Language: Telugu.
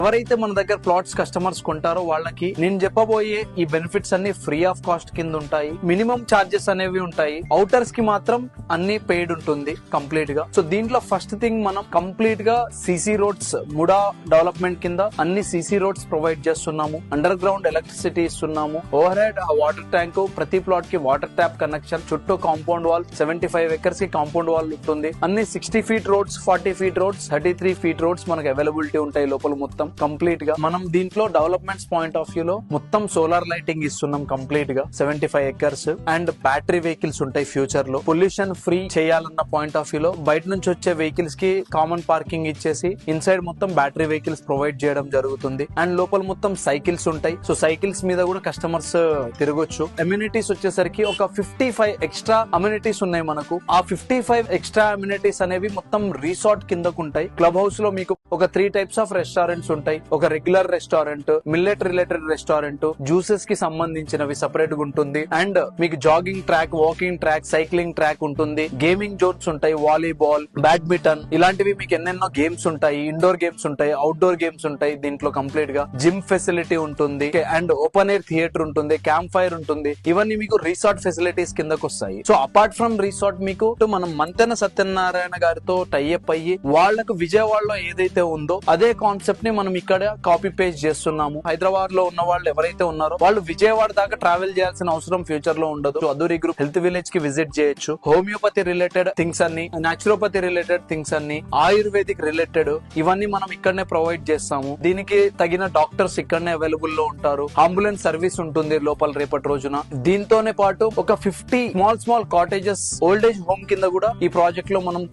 ఎవరైతే మన దగ్గర ప్లాట్స్ కస్టమర్స్ కొంటారో వాళ్ళకి నేను చెప్పబోయే ఈ బెనిఫిట్స్ అన్ని ఫ్రీ ఆఫ్ కాస్ట్ కింద ఉంటాయి. మినిమం చార్జెస్ అనేవి ఉంటాయి. అవుటర్స్ కి మాత్రం అన్ని పెయిడ్ ఉంటుంది కంప్లీట్ గా. సో దీంట్లో ఫస్ట్ థింగ్ మనం కంప్లీట్ గా సిసి రోడ్స్ ముడా డెవలప్మెంట్ కింద అన్ని సిసి రోడ్స్ ప్రొవైడ్ చేస్తున్నాము. అండర్ గ్రౌండ్ ఎలక్ట్రిసిటీ ఇస్తున్నాము. ఓవర్ హెడ్ వాటర్ ట్యాంక్, ప్రతి ప్లాట్ కి వాటర్ ట్యాప్ కనెక్షన్, చుట్టూ కాంపౌండ్ వాల్, 75 acres కి కాంపౌండ్ వాల్ ఉంటుంది. అన్ని 60 feet roads, 40 feet roads, 33 feet roads మనకు అవైలబిలిటీ ఉంటాయి లోపల మొత్తం కంప్లీట్ గా. మనం దీంట్లో డెవలప్మెంట్స్ పాయింట్ ఆఫ్ వ్యూ లో మొత్తం సోలార్ లైటింగ్ ఇస్తున్నాం కంప్లీట్ గా. 75 acres అండ్ బ్యాటరీ వెహికల్స్ ఉంటాయి ఫ్యూచర్ లో. పొల్యూషన్ ఫ్రీ చేయాలన్న పాయింట్ ఆఫ్ వ్యూ లో బయట నుంచి వచ్చే వెహికల్స్ కి కామన్ పార్కింగ్ ఇచ్చేసి ఇన్సైడ్ మొత్తం బ్యాటరీ వెహికల్స్ ప్రొవైడ్ చేయడం జరుగుతుంది. అండ్ లోపల మొత్తం సైకిల్స్ ఉంటాయి. సో సైకిల్స్ మీద కూడా కస్టమర్స్ తిరగొచ్చు. అమ్యూనిటీస్ వచ్చేసరికి ఒక 55 ఎక్స్ట్రా అమ్యూనిటీస్ ఉన్నాయి మనకు. ఆ 55 ఎక్స్ట్రా అమ్యూనిటీస్ అనేవి మొత్తం రిసార్ట్ కిందకు ఉంటాయి. క్లబ్ హౌస్ లో మీకు ఒక 3 types ఆఫ్ రెస్టారెంట్స్ ఉంటాయి. ఒక regular restaurant, millet related restaurant, juices కి సంబంధించినవి సెపరేట్ గా ఉంటుంది. అండ్ మీకు jogging track, walking track, cycling track ఉంటుంది. గేమింగ్ జోన్స్ ఉంటాయి. వాలీబాల్, బ్యాడ్మింటన్ ఇలాంటివి మీకు ఎన్నెన్నో గేమ్స్ ఉంటాయి. ఇండోర్ గేమ్స్ ఉంటాయి, అవుట్డోర్ గేమ్స్ ఉంటాయి. దీంట్లో కంప్లీట్ గా జిమ్ ఫెసిలిటీ ఉంటుంది. అండ్ ఓపెన్ ఎయిర్ థియేటర్ ఉంటుంది. క్యాంప్ ఫైర్ ఉంటుంది. ఇవన్నీ మీకు రిసార్ట్ ఫెసిలిటీస్ కిందకు వస్తాయి. సో అపార్ట్ ఫ్రమ్ రిసార్ట్ మీకు మనం మంతెన సత్యనారాయణ గారితో టైఅప్ అయ్యి వాళ్లకు విజయవాడలో ఏదైతే ఉందో అదే కాన్సెప్ట్ ని మనం ఇక్కడ కాపీ పేస్ట్ చేస్తున్నాము. హైదరాబాద్ లో ఉన్న వాళ్ళు ఎవరైతే ఉన్నారో వాళ్ళు విజయవాడ దాకా ట్రావెల్ చేయాల్సిన అవసరం ఫ్యూచర్ లో ఉండదు. అదూరి గ్రూప్ హెల్త్ విలేజ్ కి విజిట్ చేయొచ్చు. హోమియోపతి రిలేటెడ్ థింగ్స్ అన్ని, నాచురోపతి రిలేటెడ్ థింగ్స్ అన్ని, ఆయుర్వేదిక్ రిలేటెడ్ ఇవన్నీ మనం ఇక్కడనే ప్రొవైడ్ చేస్తాము. దీనికి తగిన డాక్టర్స్ ఇక్కడనే అవైలబుల్ లో ఉంటారు. అంబులెన్స్ సర్వీస్ ఉంటుంది లోపల రేపటి రోజున. దీంతోనే పాటు ఒక 50 small cottages old age home కింద కూడా ఈ ప్రాజెక్ట్ లో మనం